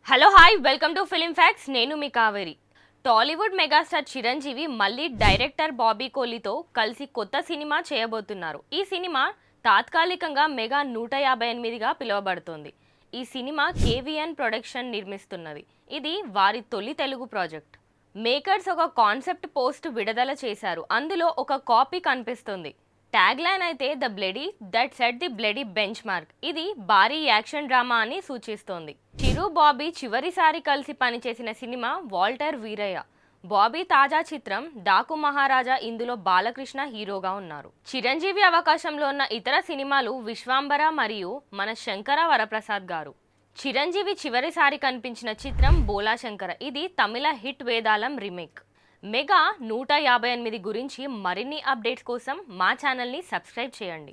Hello hi welcome to film facts. నేను మీ Kaveri. Tollywood megastar Chiranjeevi మళ్ళీ director Bobby కోలీతో కలిసి కొత్త సినిమా చేయబోతున్నారు. ఈ సినిమా తాత్కాలికంగా మెగా 158గా పిలువబడుతోంది. ఈ సినిమా కేవీఎన్ ప్రొడక్షన్ నిర్మిస్తున్నది. ఇది వారి తొలి తెలుగు ప్రాజెక్ట్. మేకర్స్ ఒక కాన్సెప్ట్ పోస్ట్ విడుదల చేశారు. అందులో ఒక కాపీ కనిపిస్తుంది. ట్యాగ్ లైన్ అయితే the bloody that set the bloody bench mark. ఇది భారీ యాక్షన్ డ్రామా అని సూచిస్తోంది. చిరు బాబీ చివరిసారి కలిసి పనిచేసిన సినిమా వాల్టర్ వీరయ్య. బాబీ తాజా చిత్రం డాకు మహారాజా. ఇందులో బాలకృష్ణ హీరోగా ఉన్నారు. చిరంజీవి అవకాశంలో ఉన్న ఇతర సినిమాలు విశ్వాంబర మరియు మన శంకర వరప్రసాద్ గారు. చిరంజీవి చివరిసారి కనిపించిన చిత్రం బోలా శంకర. ఇది తమిళ హిట్ వేదాలం రీమేక్. మెగా 158 గురించి మరిన్ని అప్డేట్స్ కోసం మా ఛానల్ని సబ్స్క్రైబ్ చేయండి.